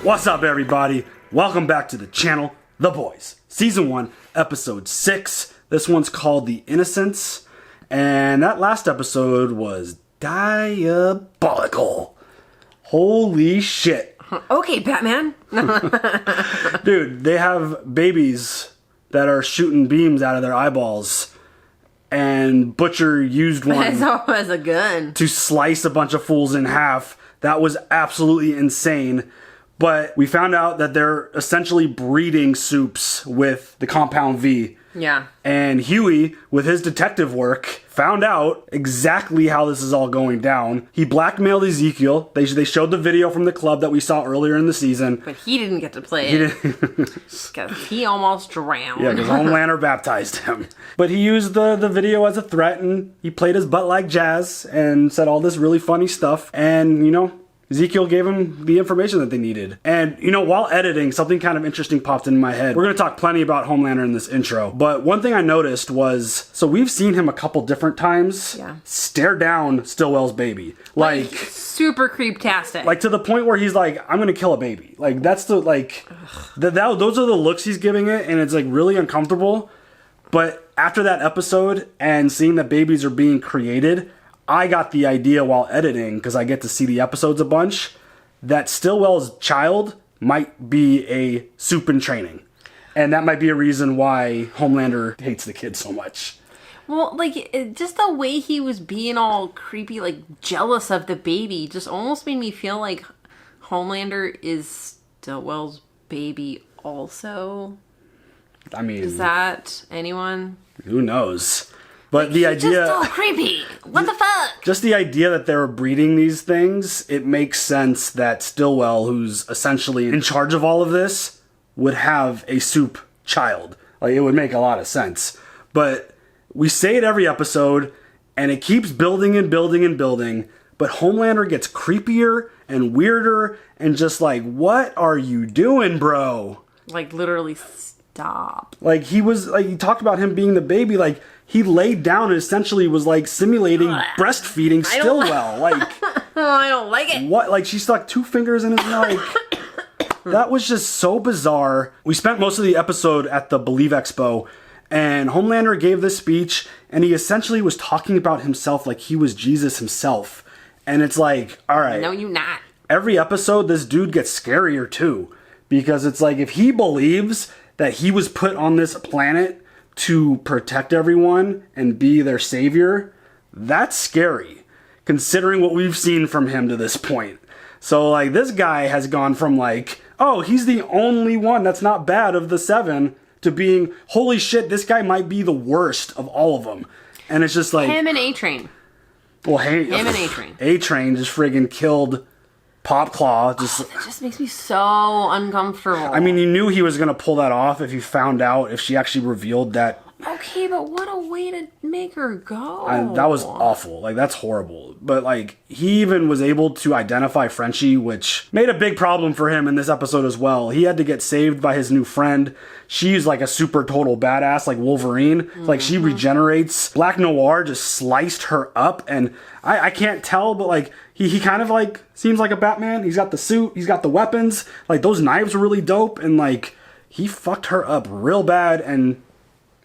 What's up, everybody? Welcome back to the channel, The Boys, Season 1, Episode 6. This one's called The Innocents, and that last episode was diabolical. Holy shit. Okay, Batman. Dude, they have babies that are shooting beams out of their eyeballs, and Butcher used one As a gun to slice a bunch of fools in half. That was absolutely insane. But we found out that they're essentially breeding soups with the Compound V. Yeah. And Huey, with his detective work, found out exactly how this is all going down. He blackmailed Ezekiel. They showed the video from the club that we saw earlier in the season. But he didn't get to play He it. didn't. Because he almost drowned. Yeah, because Homelander baptized him. But he used the video as a threat, and he played his butt like jazz and said all this really funny stuff. And, you know, Ezekiel gave him the information that they needed. And, you know, while editing, something kind of interesting popped in my head. We're going to talk plenty about Homelander in this intro. But one thing I noticed was, so we've seen him a couple different times stare down Stillwell's baby. Like super creeptastic. Like to the point where he's like, I'm going to kill a baby. Like that's the, like, those are the looks he's giving it. And it's like really uncomfortable. But after that episode and seeing that babies are being created, I got the idea while editing, because I get to see the episodes a bunch, that Stillwell's child might be a soup in training. And that might be a reason why Homelander hates the kid so much. Well, like, just the way he was being all creepy, like, jealous of the baby, just almost made me feel like Homelander is Stillwell's baby also. I mean, is that anyone? Who knows? But the idea, just so creepy. What the fuck? Just the idea that they're breeding these things, it makes sense that Stillwell, who's essentially in charge of all of this, would have a soup child. Like, it would make a lot of sense. But we say it every episode, and it keeps building and building and building. But Homelander gets creepier and weirder, and just like, what are you doing, bro? Like, literally stop. Like, he talked about him being the baby, like, he laid down and essentially was like simulating breastfeeding Stillwell. Like, I don't like it. What? Like, she stuck 2 fingers in his mouth. That was just so bizarre. We spent most of the episode at the Believe Expo, and Homelander gave this speech, and he essentially was talking about himself like he was Jesus himself. And it's like, all right. No, you not. Every episode, this dude gets scarier too. Because it's like, if he believes that he was put on this planet to protect everyone and be their savior, that's scary, considering what we've seen from him to this point. So, like, this guy has gone from, like, oh, he's the only one that's not bad of the 7, to being, holy shit, this guy might be the worst of all of them. And it's just like... Him and A-Train. Well, him and A-Train. A-Train just friggin' killed Popclaw. That just makes me so uncomfortable. I mean, you knew he was going to pull that off if you found out, if she actually revealed that. Okay, but what a way to make her go. That was awful. Like, that's horrible. But, like, he even was able to identify Frenchie, which made a big problem for him in this episode as well. He had to get saved by his new friend. She's, like, a super total badass, like Wolverine. Mm-hmm. Like, she regenerates. Black Noir just sliced her up, and I can't tell, but, like, he kind of, like, seems like a Batman. He's got the suit. He's got the weapons. Like, those knives were really dope, and, like, he fucked her up real bad, and...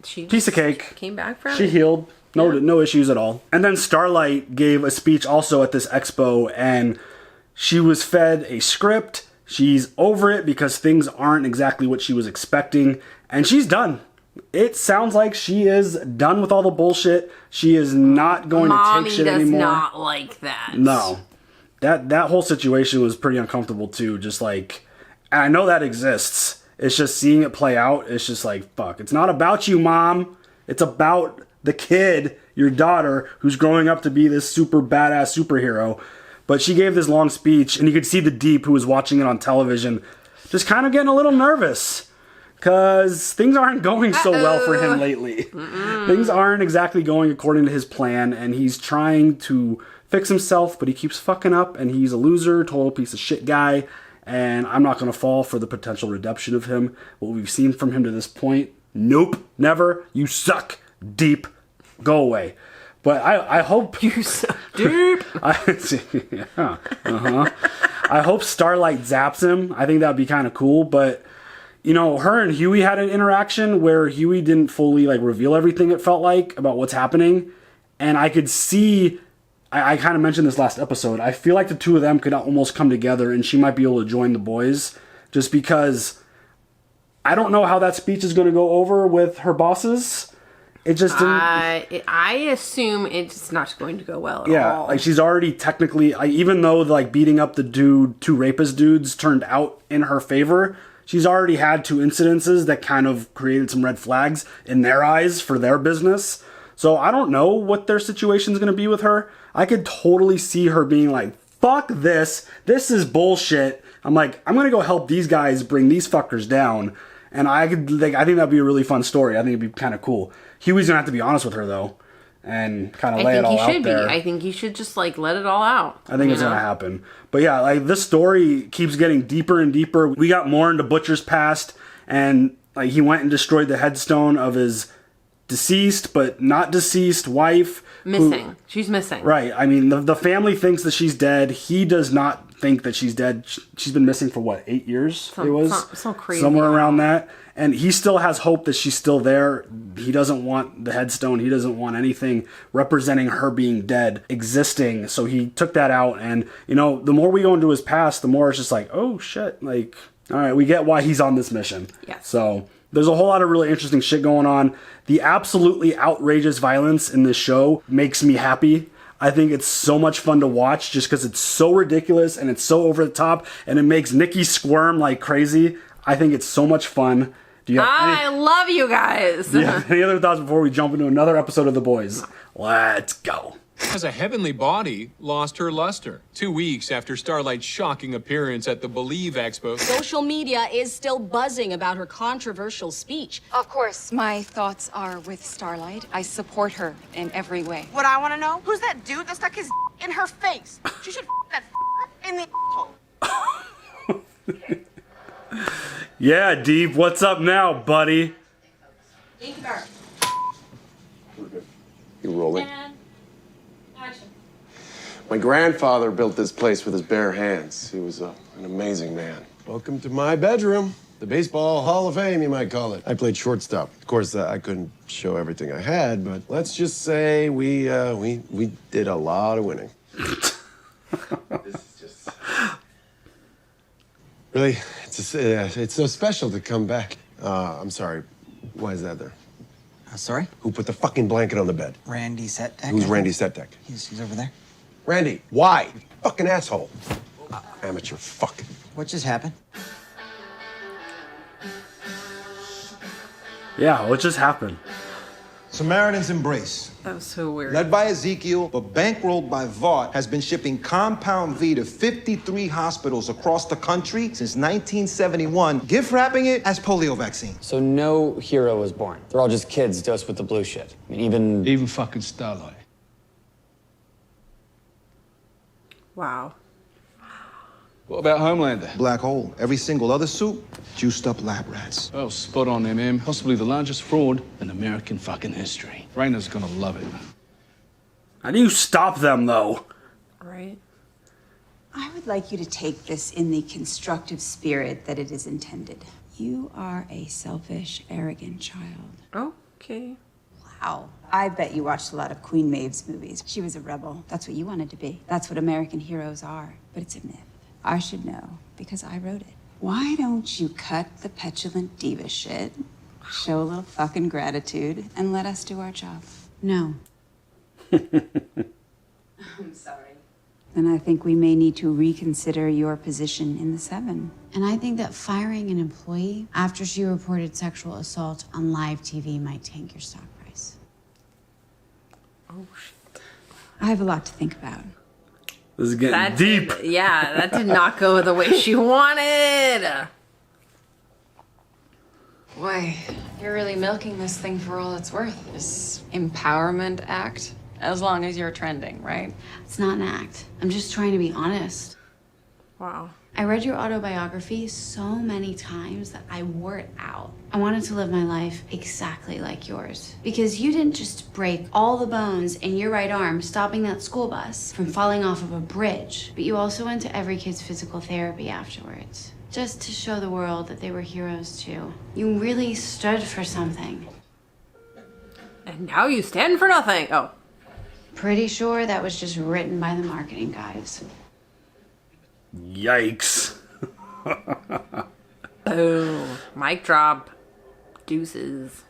She piece of cake. Came back from She it. healed. No issues at all. And then Starlight gave a speech also at this expo, and she was fed a script. She's over it because things aren't exactly what she was expecting, and she's done. It sounds like she is done with all the bullshit. She is not going to take shit anymore. Mommy does not like that. No. That whole situation was pretty uncomfortable too. Just like, and I know that exists. It's just seeing it play out. It's just like, fuck. It's not about you, Mom. It's about the kid, your daughter, who's growing up to be this super badass superhero. But she gave this long speech, and you could see the Deep, who was watching it on television, just kind of getting a little nervous. Because things aren't going so well for him lately. Things aren't exactly going according to his plan, and he's trying to fix himself, but he keeps fucking up, and he's a loser, total piece of shit guy. And I'm not going to fall for the potential redemption of him. What we've seen from him to this point, nope, never. You suck, Deep. Go away. But I hope... You suck, Deep. I hope Starlight zaps him. I think that'd be kind of cool. But, you know, her and Huey had an interaction where Huey didn't fully, like, reveal everything, it felt like, about what's happening. And I could see, I kind of mentioned this last episode, I feel like the two of them could almost come together and she might be able to join the boys. Just because I don't know how that speech is going to go over with her bosses. It just didn't. I assume it's not going to go well at all. Yeah, like she's already technically, even though like beating up the dude, 2 rapist dudes turned out in her favor, she's already had 2 incidences that kind of created some red flags in their eyes for their business. So I don't know what their situation's going to be with her. I could totally see her being like, fuck this. This is bullshit. I'm like, I'm going to go help these guys bring these fuckers down. And I think that'd be a really fun story. I think it'd be kind of cool. Huey's going to have to be honest with her, though, and kind of lay it all out there. I think he should just, like, let it all out. I think it's going to happen. But yeah, like, this story keeps getting deeper and deeper. We got more into Butcher's past, and like he went and destroyed the headstone of his deceased, but not deceased wife. Missing. She's missing. Right. I mean, the family thinks that she's dead. He does not think that she's dead. She's been missing for, what, 8 years? So crazy. Somewhere around that. And he still has hope that she's still there. He doesn't want the headstone. He doesn't want anything representing her being dead existing. So he took that out. And, you know, the more we go into his past, the more it's just like, oh, shit. Like, all right, we get why he's on this mission. Yes. So there's a whole lot of really interesting shit going on. The absolutely outrageous violence in this show makes me happy. I think it's so much fun to watch just because it's so ridiculous and it's so over the top and it makes Nikki squirm like crazy. I think it's so much fun. I love you guys. Yeah. Any other thoughts before we jump into another episode of The Boys? Let's go. As a heavenly body lost her luster 2 weeks after Starlight's shocking appearance at the Believe Expo. Social media is still buzzing about her controversial speech. Of course, my thoughts are with Starlight. I support her in every way. What I want to know, who's that dude that stuck his in her face? She should that in the hole. Yeah, Deep, what's up now, buddy? You rolling? My grandfather built this place with his bare hands. He was an amazing man. Welcome to my bedroom. The Baseball Hall of Fame, you might call it. I played shortstop. Of course, I couldn't show everything I had, but let's just say we did a lot of winning. This is just... Really, it's so special to come back. I'm sorry. Why is that there? Sorry? Who put the fucking blanket on the bed? Randy Setdeck. Who's Randy Setdeck? He's over there. Randy, why? Fucking asshole. Amateur fuck. What just happened? Yeah, what just happened? Samaritan's Embrace. That was so weird. Led by Ezekiel, but bankrolled by Vought, has been shipping Compound V to 53 hospitals across the country since 1971, gift wrapping it as polio vaccine. So no hero was born. They're all just kids dosed with the blue shit. I mean, even fucking Starlight. Wow. What about Homelander? Black hole. Every single other suit, juiced up lab rats. Oh, spot on, MM. Possibly the largest fraud in American fucking history. Rainer's gonna love it. How do you stop them, though? Right. I would like you to take this in the constructive spirit that it is intended. You are a selfish, arrogant child. Okay. Wow. I bet you watched a lot of Queen Maeve's movies. She was a rebel. That's what you wanted to be. That's what American heroes are. But it's a myth. I should know, because I wrote it. Why don't you cut the petulant diva shit, show a little fucking gratitude, and let us do our job? No. I'm sorry. Then I think we may need to reconsider your position in the Seven. And I think that firing an employee after she reported sexual assault on live TV might tank your stock price. Oh, shit. I have a lot to think about. This is getting deep. That did not go the way she wanted. Boy, you're really milking this thing for all it's worth. This empowerment act. As long as you're trending, right? It's not an act. I'm just trying to be honest. Wow. I read your autobiography so many times that I wore it out. I wanted to live my life exactly like yours. Because you didn't just break all the bones in your right arm stopping that school bus from falling off of a bridge, but you also went to every kid's physical therapy afterwards. Just to show the world that they were heroes too. You really stood for something. And now you stand for nothing. Oh. Pretty sure that was just written by the marketing guys. Yikes. Boom. Mic drop. Deuces.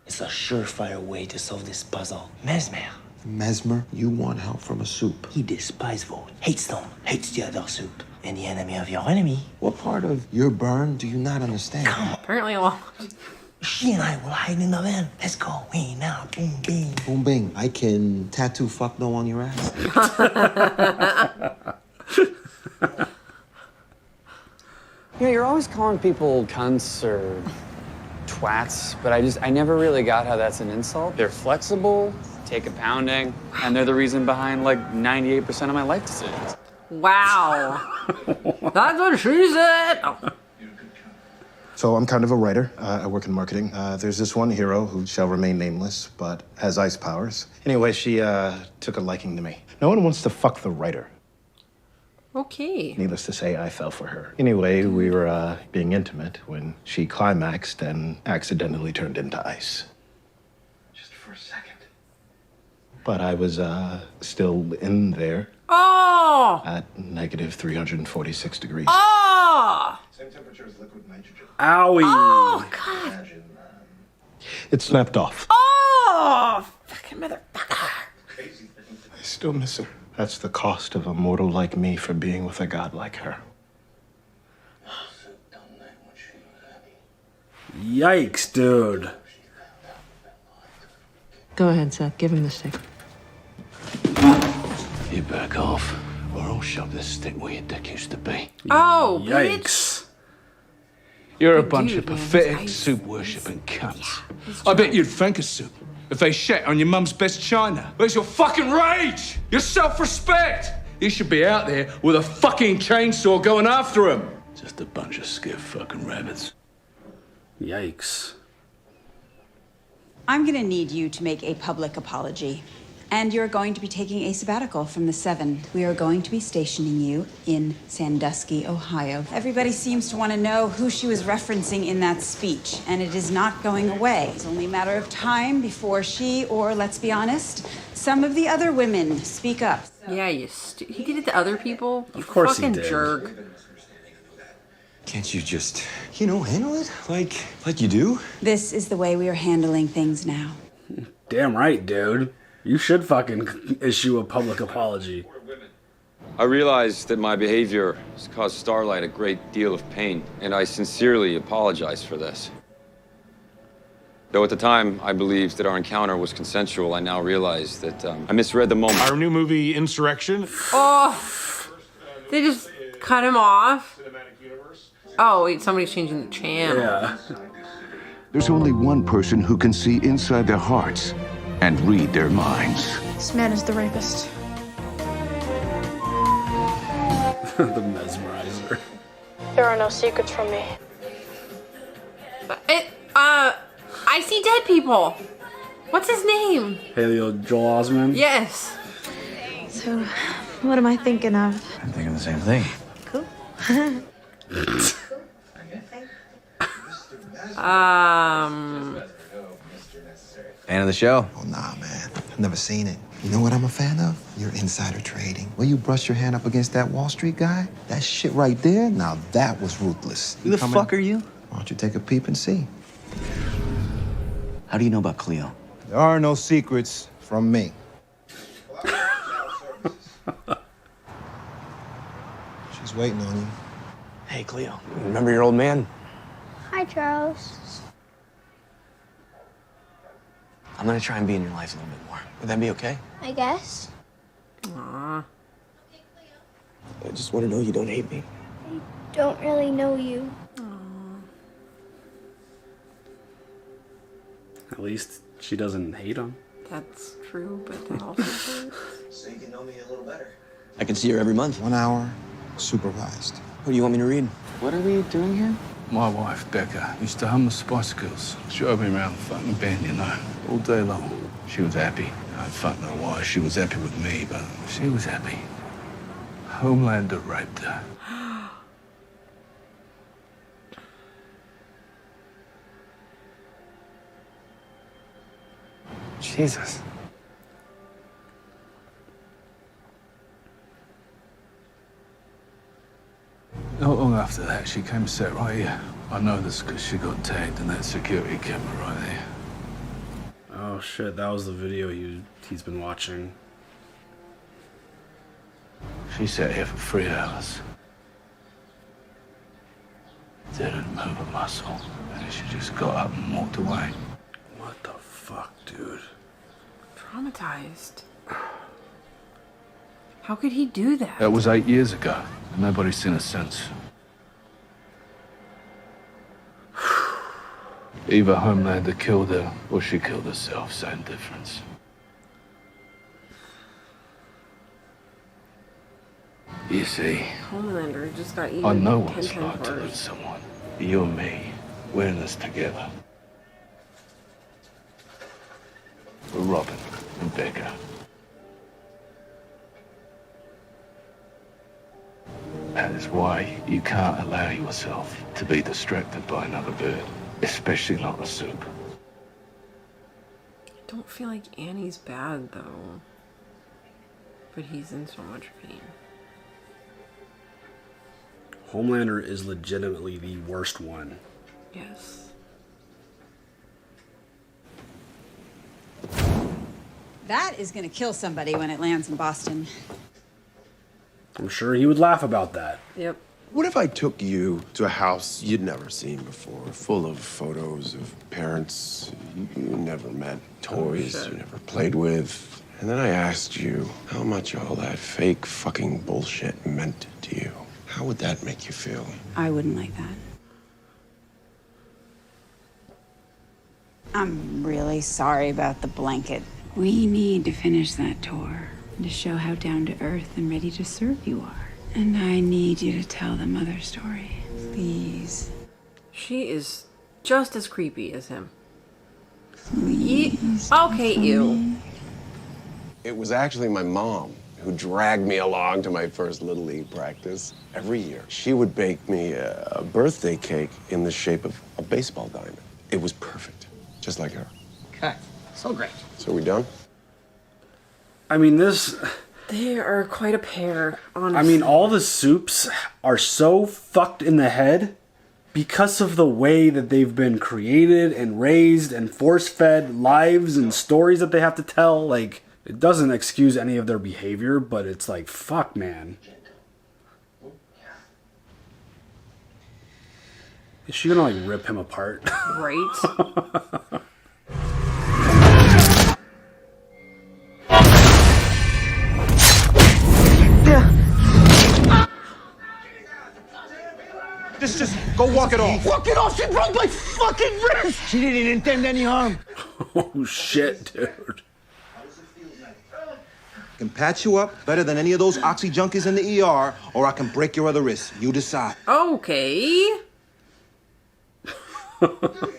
It's a surefire way to solve this puzzle. Mesmer. Mesmer, you want help from a soup. He despises vote, hates them, hates the other soup, and the enemy of your enemy. What part of your burn do you not understand? Apparently a lot. She and I will hide in the van. Let's go. We now. Boom, bing. Boom, bing. I can tattoo fuck no on your ass. You know, you're always calling people cunts or twats, but I never really got how that's an insult. They're flexible, take a pounding, and they're the reason behind like 98% of my life decisions. Wow. That's what she said. Oh. So I'm kind of a writer. I work in marketing. There's this one hero who shall remain nameless, but has ice powers. Anyway, she took a liking to me. No one wants to fuck the writer. Okay. Needless to say, I fell for her. Anyway, we were being intimate when she climaxed and accidentally turned into ice. Just for a second. But I was still in there. Oh! At negative 346 degrees. Oh! Same temperature as liquid nitrogen. Owie. Oh, God. It snapped off. Oh! Fucking motherfucker. I still miss her. That's the cost of a mortal like me for being with a god like her. Yikes, dude. Go ahead, Seth. Give him the stick. You back off, or I'll shove this stick where your dick used to be. Oh, Yikes. You're a bunch of pathetic soup-worshipping cunts. I bet you'd thank a soup if they shat on your mum's best china. Where's your fucking rage? Your self-respect? You should be out there with a fucking chainsaw going after him. Just a bunch of scared fucking rabbits. Yikes. I'm gonna need you to make a public apology. And you're going to be taking a sabbatical from the 7. We are going to be stationing you in Sandusky, Ohio. Everybody seems to want to know who she was referencing in that speech, and it is not going away. It's only a matter of time before she, or let's be honest, some of the other women speak up. Yeah, he did it to other people. Of course he fucking did. Jerk. Can't you just, handle it like you do? This is the way we are handling things now. Damn right, dude. You should fucking issue a public apology. I realize that my behavior has caused Starlight a great deal of pain, and I sincerely apologize for this. Though at the time I believed that our encounter was consensual, I now realize that I misread the moment. Our new movie, Insurrection. Oh, they just cut him off. Oh, wait, somebody's changing the channel. Yeah. There's only one person who can see inside their hearts and read their minds. This man is the rapist. The mesmerizer. There are no secrets from me. I see dead people. What's his name? Haley Joel Osment. Yes. So, what am I thinking of? I'm thinking the same thing. Cool. Fan of the show? Oh, nah, man. I've never seen it. You know what I'm a fan of? Your insider trading. Where you brush your hand up against that Wall Street guy? That shit right there, now that was ruthless. Who the fuck are you? Why don't you take a peep and see? How do you know about Cleo? There are no secrets from me. She's waiting on you. Hey, Cleo. Remember your old man? Hi, Charles. I'm gonna try and be in your life a little bit more. Would that be okay? I guess. Aww. I just want to know you don't hate me. I don't really know you. At least she doesn't hate him. That's true, but that also hurts. So you can know me a little better. I can see her every month. 1 hour, supervised. What do you want me to read? What are we doing here? My wife, Becca, used to hum the Spice Girls. She drove me around the fucking bend, you know, all day long. She was happy. I fuck know why. She was happy with me, but she was happy. Homelander raped her. Jesus. Not long after that, she came set right here. I know this because she got tagged in that security camera right there. Oh shit, that was the video he's been watching. She sat here for 3 hours. Didn't move a muscle. And she just got up and walked away. What the fuck, dude? Traumatized. How could he do that? That was 8 years ago. Nobody's seen her since. Either Homelander killed her or she killed herself. Same difference. You see, Homelander just got eaten I know 10 what it's times like to worse. lose someone. You and me, we're in this together. We're Robin and Becca. That is why you can't allow yourself to be distracted by another bird, especially not a soup. I don't feel like Annie's bad though. But he's in so much pain. Homelander is legitimately the worst one. Yes. That is going to kill somebody when it lands in Boston. I'm sure he would laugh about that. Yep. What if I took you to a house you'd never seen before, full of photos of parents you never met, toys you never played with, and then I asked you how much all that fake fucking bullshit meant to you? How would that make you feel? I wouldn't like that. I'm really sorry about the blanket. We need to finish that tour to show how down to earth and ready to serve you are. And I need you to tell the mother story. Please. She is just as creepy as him. Okay, ew. It was actually my mom who dragged me along to my first Little League practice. Every year, she would bake me a birthday cake in the shape of a baseball diamond. It was perfect, just like her. Okay, so great. So we done? I mean, this... They are quite a pair, honestly. I mean, all the soups are so fucked in the head because of the way that they've been created and raised and force-fed lives and stories that they have to tell. Like, it doesn't excuse any of their behavior, but it's like, fuck, man. Is she gonna, like, rip him apart? Right? Just go walk it off. Walk it off! She broke my fucking wrist! She didn't intend any harm. Oh, shit, dude. I can patch you up better than any of those oxy junkies in the ER, or I can break your other wrist. You decide. Okay. Aww.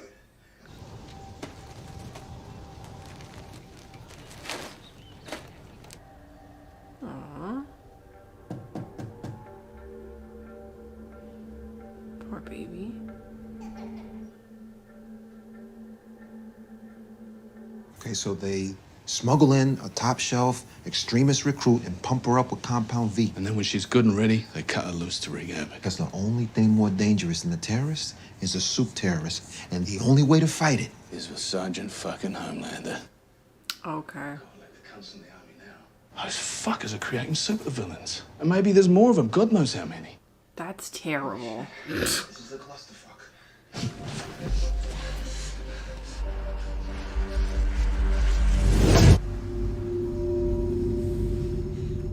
Poor baby. Okay, so they smuggle in a top shelf extremist recruit and pump her up with Compound V. And then when she's good and ready, they cut her loose to wreak havoc. Because the only thing more dangerous than the terrorist is a soup terrorist. And the only way to fight it is with Sergeant fucking Homelander. Okay. Those fuckers are creating supervillains. And maybe there's more of them. God knows how many. That's terrible. This is a clusterfuck.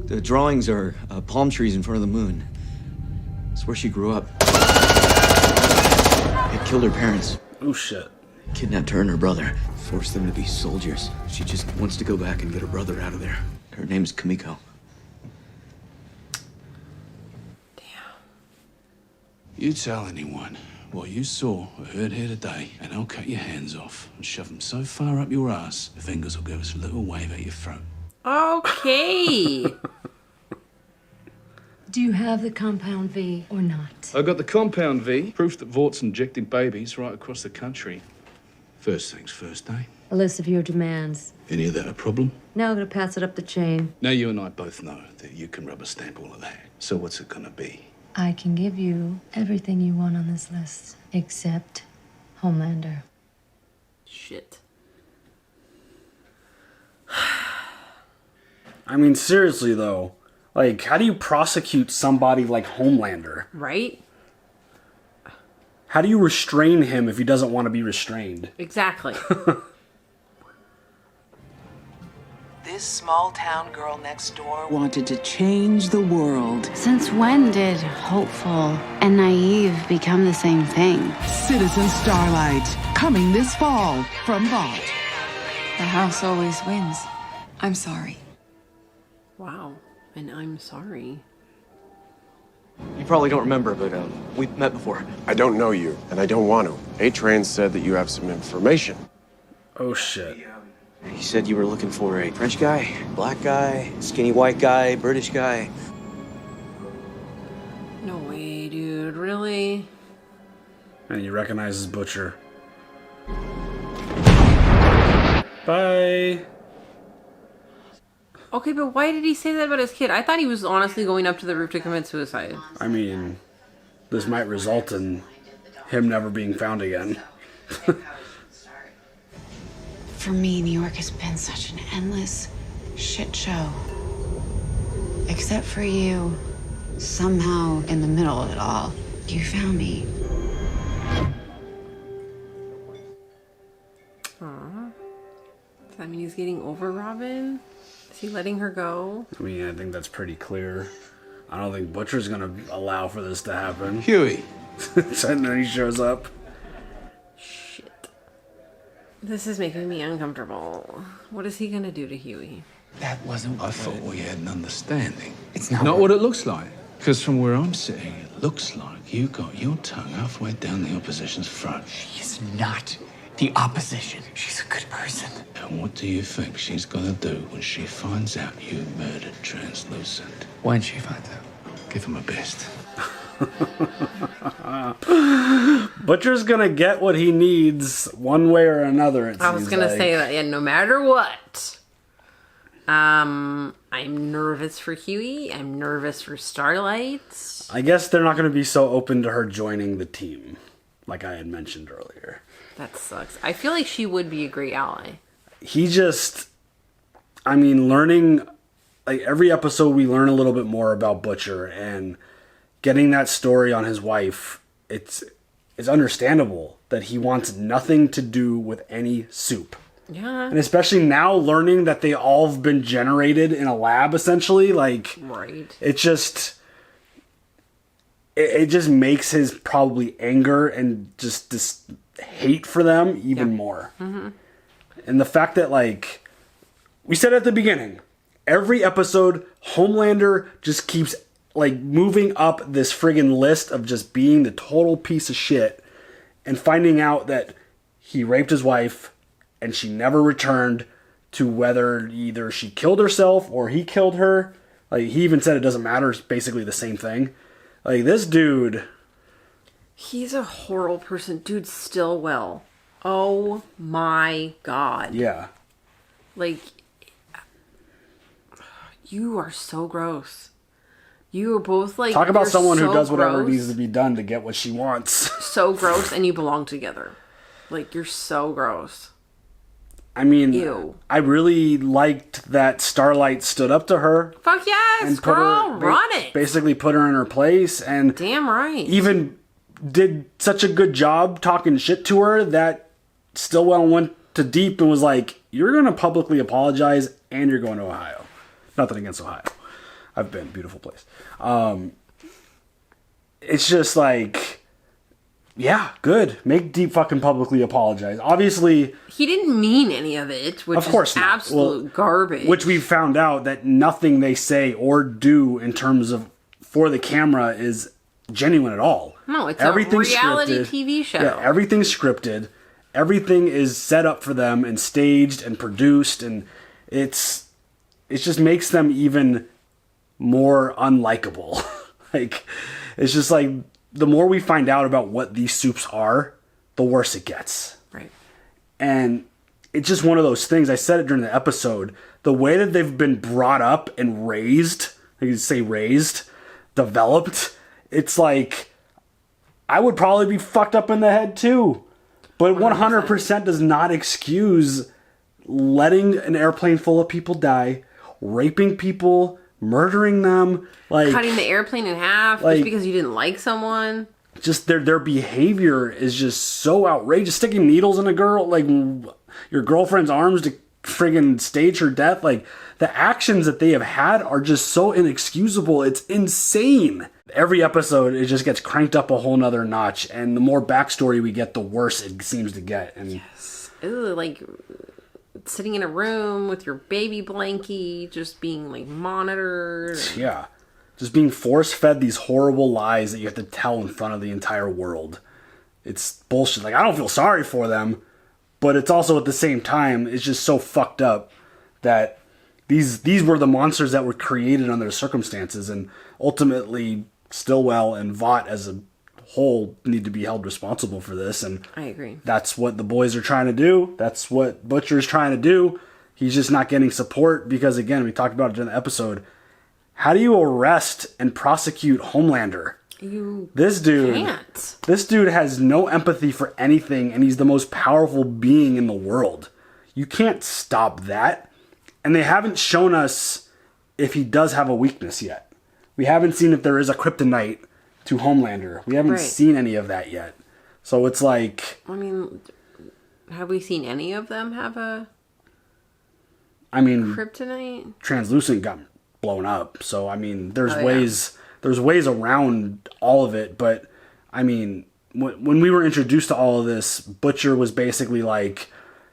The drawings are palm trees in front of the moon. It's where she grew up. It killed her parents. Oh, shit. Kidnapped her and her brother. Forced them to be soldiers. She just wants to go back and get her brother out of there. Her name's Kamiko. You tell anyone what you saw or heard here today, and I'll cut your hands off and shove them so far up your ass, the fingers will give us a little wave at your throat. Okay. Do you have the compound V or not? I got the compound V, proof that Vort's injecting babies right across the country. First things first, eh? A list of your demands. Any of that a problem? Now I'm gonna pass it up the chain. Now you and I both know that you can rubber stamp all of that. So what's it gonna be? I can give you everything you want on this list, except Homelander. Shit. I mean, seriously though, like, how do you prosecute somebody like Homelander? Right? How do you restrain him if he doesn't want to be restrained? Exactly. This small-town girl next door wanted to change the world. Since when did hopeful and naive become the same thing? Citizen Starlight, coming this fall from Vought. The house always wins. I'm sorry. Wow. And I'm sorry. You probably don't remember, but we've met before. I don't know you, and I don't want to. A-Train said that you have some information. Oh, shit. He said you were looking for a French guy, black guy, skinny white guy, British guy. No way, dude. Really? And he recognizes Butcher. Bye. Okay, but why did he say that about his kid? I thought he was honestly going up to the roof to commit suicide. I mean, this might result in him never being found again. For me, New York has been such an endless shit show. Except for you, somehow in the middle of it all, you found me. Aww. Does that mean he's getting over Robin? Is he letting her go? I mean, I think that's pretty clear. I don't think Butcher's gonna allow for this to happen. Huey. And then he shows up. This is making me uncomfortable. What is he gonna do to Huey? That wasn't. I thought we had an understanding. It's not what it looks like. Because from where I'm sitting, it looks like you got your tongue halfway down the opposition's throat. She's not the opposition. She's a good person. And what do you think she's gonna do when she finds out you murdered Translucent? When she finds out. Give him a best. Butcher's gonna get what he needs one way or another. I was gonna say that, yeah, no matter what. I'm nervous for Huey. I'm nervous for Starlight. I guess they're not gonna be so open to her joining the team, like I had mentioned earlier. That sucks. I feel like she would be a great ally. He just, I mean, learning, like every episode we learn a little bit more about Butcher, and getting that story on his wife, it's understandable that he wants nothing to do with any soup. Yeah. And especially now learning that they all have been generated in a lab, essentially, like, right. It just makes his probably anger and just this hate for them even more. Mm-hmm. And the fact that, like, we said at the beginning, every episode, Homelander just keeps, like, moving up this friggin' list of just being the total piece of shit and finding out that he raped his wife and she never returned, to whether either she killed herself or he killed her. Like, he even said it doesn't matter. It's basically the same thing. Like, this dude... He's a horrible person. Dude, Stillwell. Oh my god. Yeah. Like, you are so gross. You are both like... Talk about someone who does whatever gross, needs to be done to get what she wants. So gross, and you belong together. Like, you're so gross. I mean, Ew. I really liked that Starlight stood up to her. Fuck yes, put girl, her, run it. Basically put her in her place, and damn right. Even did such a good job talking shit to her that Stillwell went to deep and was like, you're going to publicly apologize and you're going to Ohio. Nothing against Ohio. I've been. Beautiful place. It's just like... Yeah, good. Make Deep fucking publicly apologize. Obviously... He didn't mean any of it, which of course is not. absolute garbage. Which we found out that nothing they say or do in terms of for the camera is genuine at all. No, it's Everything's a reality scripted. TV show. Yeah, everything's scripted. Everything is set up for them and staged and produced, and it just makes them even more unlikable. Like, it's just like, the more we find out about what these soups are, the worse it gets. Right. And it's just one of those things. I said it during the episode. The way that they've been brought up and raised, I could say raised, developed, it's like, I would probably be fucked up in the head too. But 100% does not excuse letting an airplane full of people die, raping people, murdering them, like cutting the airplane in half like, just because you didn't like someone. Just their behavior is just so outrageous. Sticking needles in a girl, like your girlfriend's arms to friggin' stage her death. Like, the actions that they have had are just so inexcusable. It's insane. Every episode, it just gets cranked up a whole nother notch, and the more backstory we get, the worse it seems to get. And yes. Ooh, like sitting in a room with your baby blankie, just being like monitored. Yeah. Just being force-fed these horrible lies that you have to tell in front of the entire world. It's bullshit. Like, I don't feel sorry for them, but it's also at the same time, it's just so fucked up that these were the monsters that were created under the circumstances, and ultimately Stillwell and Vought as a whole need to be held responsible for this. And I agree. That's what the boys are trying to do. That's what Butcher's trying to do. He's just not getting support because, again, we talked about it in the episode. How do you arrest and prosecute Homelander? This dude has no empathy for anything, and he's the most powerful being in the world. You can't stop that. And they haven't shown us if he does have a weakness yet. We haven't seen if there is a kryptonite to Homelander. We haven't seen any of that yet. So it's like... I mean, have we seen any of them have a kryptonite? Translucent got blown up. So, I mean, there's ways around all of it. But, I mean, when we were introduced to all of this, Butcher was basically like...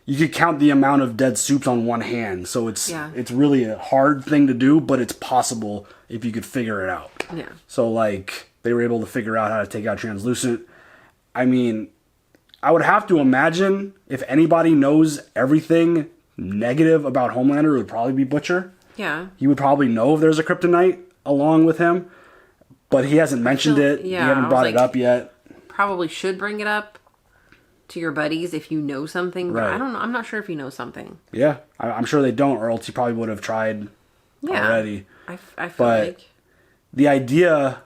You could count the amount of dead soups on one hand. So it's really a hard thing to do, but it's possible if you could figure it out. Yeah. So, like, they were able to figure out how to take out Translucent. I mean, I would have to imagine if anybody knows everything negative about Homelander, it would probably be Butcher. Yeah. He would probably know if there's a kryptonite along with him, but he hasn't mentioned it. Yeah, he hasn't brought it up yet. Probably should bring it up to your buddies if you know something. But Right. I don't know. I'm not sure if you know something. Yeah, I'm sure they don't, or else he probably would have tried already. I feel But like the idea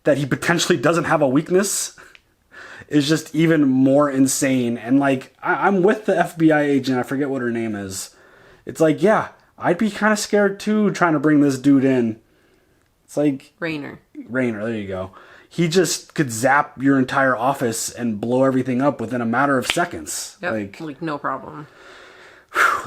that he potentially doesn't have a weakness is just even more insane. And like, I'm with the FBI agent. I forget what her name is. It's like, yeah, I'd be kind of scared too trying to bring this dude in. It's like... Raynor, there you go. He just could zap your entire office and blow everything up within a matter of seconds. Yep, like no problem.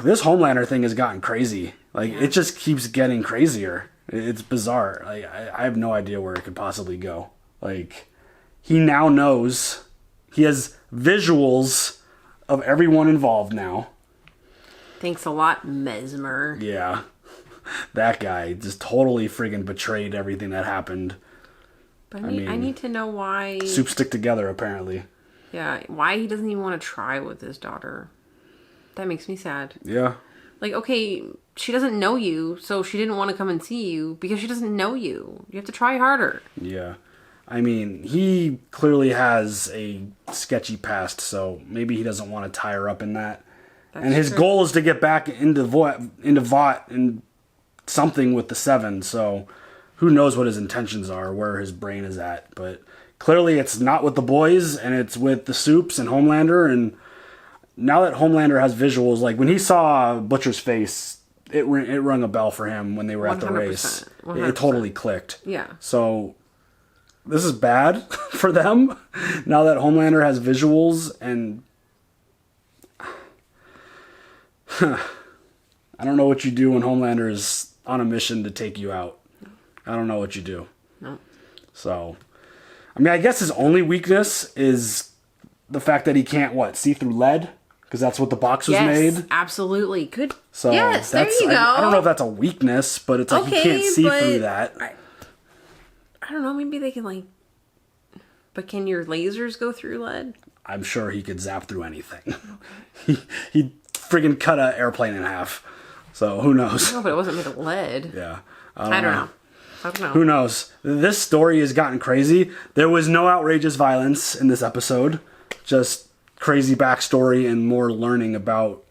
This Homelander thing has gotten crazy. Like, it just keeps getting crazier. It's bizarre. Like, I have no idea where it could possibly go. Like, he now knows. He has visuals of everyone involved now. Thanks a lot, Mesmer. Yeah. That guy just totally friggin' betrayed everything that happened. But I need to know why... Soup stick together, apparently. Yeah, why he doesn't even want to try with his daughter. That makes me sad. Yeah. Like, okay, she doesn't know you, so she didn't want to come and see you because she doesn't know you. You have to try harder. Yeah. I mean, he clearly has a sketchy past, so maybe he doesn't want to tie her up in that. That's and his true. goal is to get back into Vought and something with the Seven, so who knows what his intentions are, where his brain is at. But clearly it's not with the boys, and it's with the Soups and Homelander, and now that Homelander has visuals, like when he saw Butcher's face, it rung a bell for him when they were at the race. 100%. It totally clicked. Yeah. So this is bad for them now that Homelander has visuals, and I don't know what you do when Homelander is on a mission to take you out. I don't know what you do. No. So, I mean, I guess his only weakness is the fact that he can't, see through lead? Because that's what the box was made. Absolutely. Good. So yes, there you go. I don't know if that's a weakness, but it's like he can't see through that. I don't know. Maybe they can, like, But can your lasers go through lead? I'm sure he could zap through anything. he friggin' cut an airplane in half. So who knows? No, but it wasn't made of lead. Yeah. I don't know. Who knows? This story has gotten crazy. There was no outrageous violence in this episode. Just crazy backstory and more learning about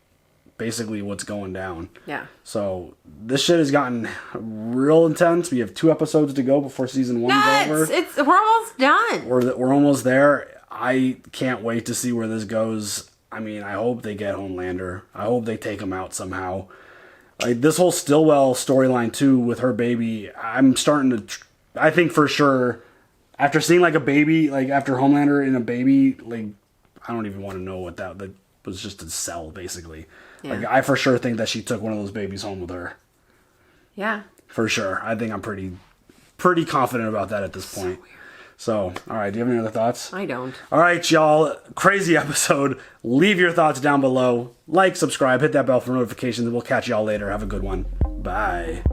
basically what's going down. Yeah. So this shit has gotten real intense. We have 2 episodes to go before season 1's over. We're almost done. We're almost there. I can't wait to see where this goes. I mean, I hope they get Homelander. I hope they take him out somehow. Like this whole Stillwell storyline too with her baby. I'm starting to. I think for sure, after seeing like a baby, like after Homelander and a baby, like I don't even want to know what that was. Just a cell basically. Yeah. Like I for sure think that she took one of those babies home with her. Yeah. For sure. I think I'm pretty confident about that at this point. So, all right. Do you have any other thoughts? I don't. All right, y'all. Crazy episode. Leave your thoughts down below. Like, subscribe, hit that bell for notifications, and we'll catch y'all later. Have a good one. Bye.